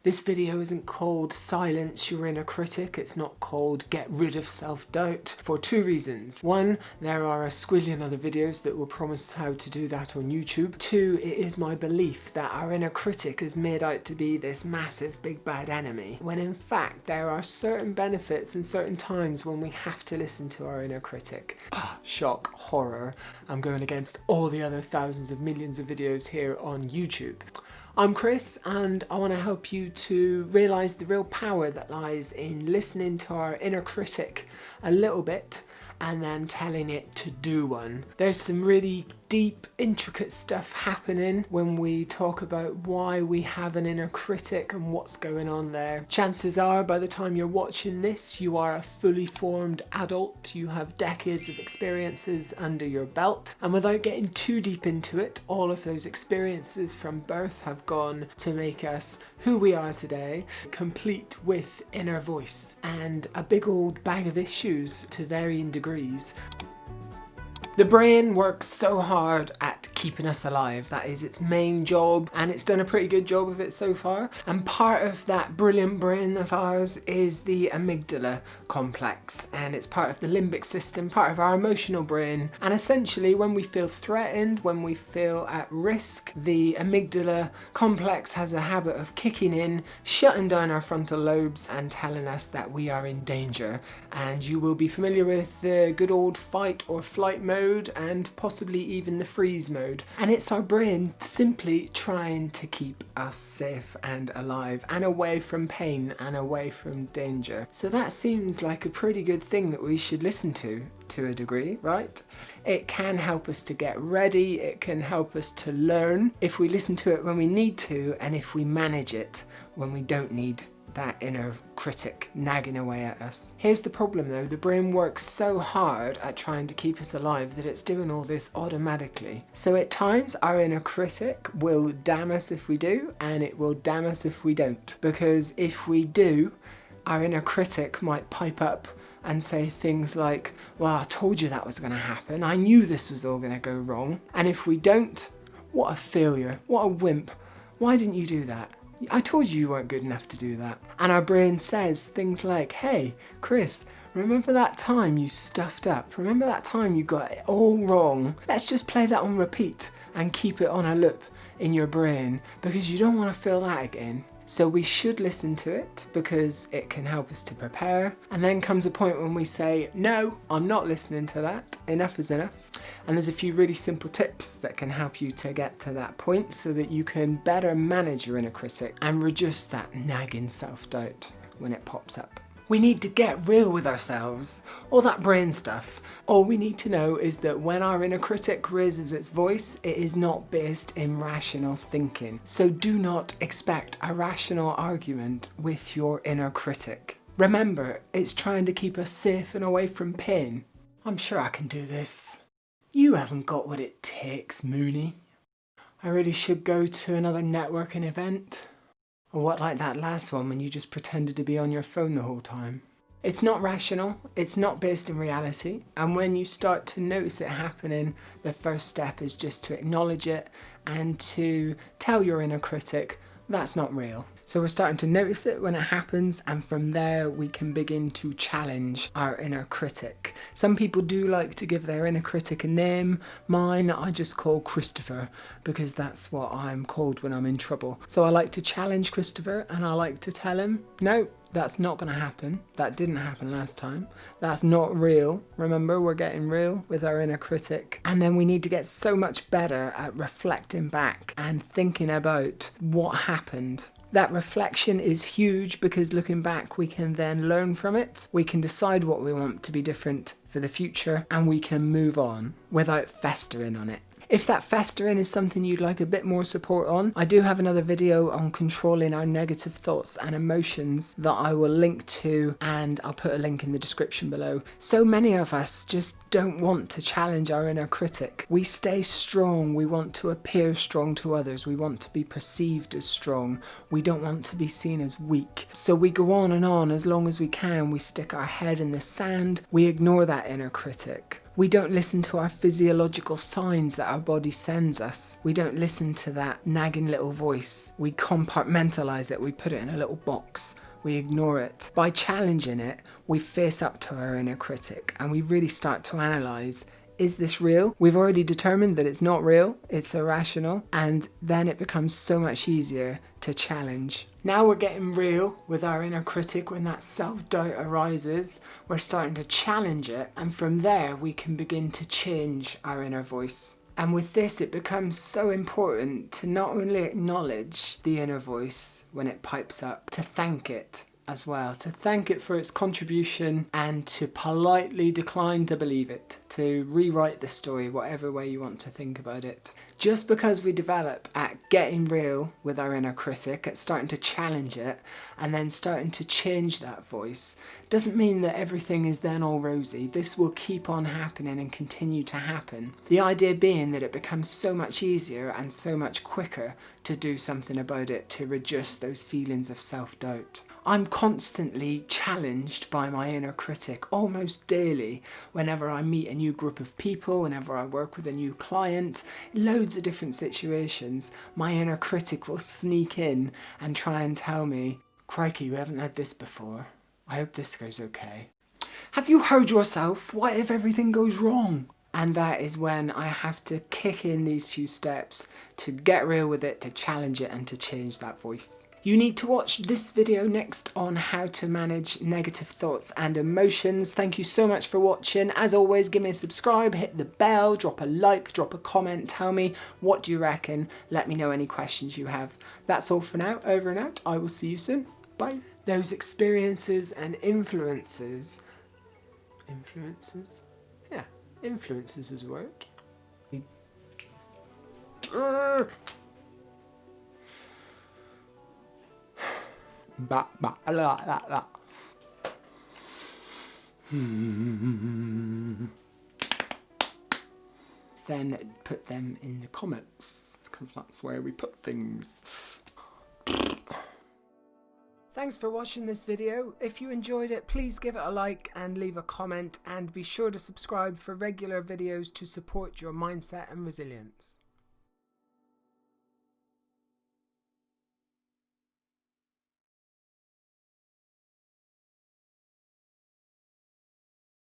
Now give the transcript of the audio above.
This video isn't called Silence Your Inner Critic, it's not called Get Rid of Self-Doubt, for two reasons. One, there are a squillion other videos that will promise how to do that on YouTube. Two, it is my belief that our inner critic is made out to be this massive big bad enemy, when in fact there are certain benefits and certain times when we have to listen to our inner critic. Shock, horror, I'm going against all the other thousands of millions of videos here on YouTube. I'm Chris and I want to help you to realise the real power that lies in listening to our inner critic a little bit and then telling it to do one. There's some really deep, intricate stuff happening when we talk about why we have an inner critic and what's going on there. Chances are by the time you're watching this, you are a fully formed adult, you have decades of experiences under your belt, and without getting too deep into it, all of those experiences from birth have gone to make us who we are today, complete with inner voice and a big old bag of issues to varying degrees. The brain works so hard at keeping us alive. That is its main job, and it's done a pretty good job of it so far. And part of that brilliant brain of ours is the amygdala complex, and it's part of the limbic system, part of our emotional brain. And essentially when we feel threatened, when we feel at risk, the amygdala complex has a habit of kicking in, shutting down our frontal lobes and telling us that we are in danger. And you will be familiar with the good old fight or flight mode and possibly even the freeze mode. And it's our brain simply trying to keep us safe and alive and away from pain and away from danger. So that seems like a pretty good thing that we should listen to a degree, right? It can help us to get ready, it can help us to learn if we listen to it when we need to, and if we manage it when we don't need that inner critic nagging away at us. Here's the problem though, the brain works so hard at trying to keep us alive that it's doing all this automatically. So at times our inner critic will damn us if we do, and it will damn us if we don't. Because if we do, our inner critic might pipe up and say things like, well, I told you that was going to happen, I knew this was all going to go wrong. And if we don't, what a failure, what a wimp, why didn't you do that? I told you weren't good enough to do that. And our brain says things like, hey, Chris, remember that time you stuffed up? Remember that time you got it all wrong? Let's just play that on repeat and keep it on a loop in your brain because you don't want to feel that again. So we should listen to it because it can help us to prepare. And then comes a point when we say, no, I'm not listening to that. Enough is enough. And there's a few really simple tips that can help you to get to that point so that you can better manage your inner critic and reduce that nagging self-doubt when it pops up. We need to get real with ourselves, all that brain stuff. All we need to know is that when our inner critic raises its voice, it is not based in rational thinking. So do not expect a rational argument with your inner critic. Remember, it's trying to keep us safe and away from pain. I'm sure I can do this. You haven't got what it takes, Mooney. I really should go to another networking event. Or what, like that last one when you just pretended to be on your phone the whole time. It's not rational, it's not based in reality, and when you start to notice it happening, the first step is just to acknowledge it and to tell your inner critic, that's not real. So we're starting to notice it when it happens, and from there we can begin to challenge our inner critic. Some people do like to give their inner critic a name. Mine I just call Christopher because that's what I'm called when I'm in trouble. So I like to challenge Christopher and I like to tell him, no, that's not going to happen. That didn't happen last time. That's not real. Remember, we're getting real with our inner critic. And then we need to get so much better at reflecting back and thinking about what happened. That reflection is huge because looking back we can then learn from it, we can decide what we want to be different for the future, and we can move on without festering on it. If that festering is something you'd like a bit more support on, I do have another video on controlling our negative thoughts and emotions that I will link to, and I'll put a link in the description below. So many of us just don't want to challenge our inner critic. We stay strong, we want to appear strong to others, we want to be perceived as strong, we don't want to be seen as weak. So we go on and on as long as we can, we stick our head in the sand, we ignore that inner critic. We don't listen to our physiological signs that our body sends us. We don't listen to that nagging little voice. We compartmentalize it. We put it in a little box. We ignore it. By challenging it, we face up to our inner critic and we really start to analyze, is this real? We've already determined that it's not real, it's irrational, and then it becomes so much easier to challenge. Now we're getting real with our inner critic. When that self-doubt arises, we're starting to challenge it, and from there we can begin to change our inner voice. And with this, it becomes so important to not only acknowledge the inner voice when it pipes up, to thank it as well, to thank it for its contribution and to politely decline to believe it, to rewrite the story whatever way you want to think about it. Just because we develop at getting real with our inner critic, at starting to challenge it and then starting to change that voice, doesn't mean that everything is then all rosy. This will keep on happening and continue to happen. The idea being that it becomes so much easier and so much quicker to do something about it, to reduce those feelings of self-doubt. I'm constantly challenged by my inner critic almost daily whenever I meet a new group of people, whenever I work with a new client, loads of different situations. My inner critic will sneak in and try and tell me, crikey, we haven't had this before. I hope this goes okay. Have you heard yourself? What if everything goes wrong? And that is when I have to kick in these few steps to get real with it, to challenge it and to change that voice. You need to watch this video next on how to manage negative thoughts and emotions. Thank you so much for watching. As always, give me a subscribe, hit the bell, drop a like, drop a comment, tell me what do you reckon. Let me know any questions you have. That's all for now. Over and out. I will see you soon. Bye. Those experiences and influences. Influences? Yeah, influences is a word. Then put them in the comments, because that's where we put things. Thanks for watching this video. If you enjoyed it, please give it a like and leave a comment, and be sure to subscribe for regular videos to support your mindset and resilience.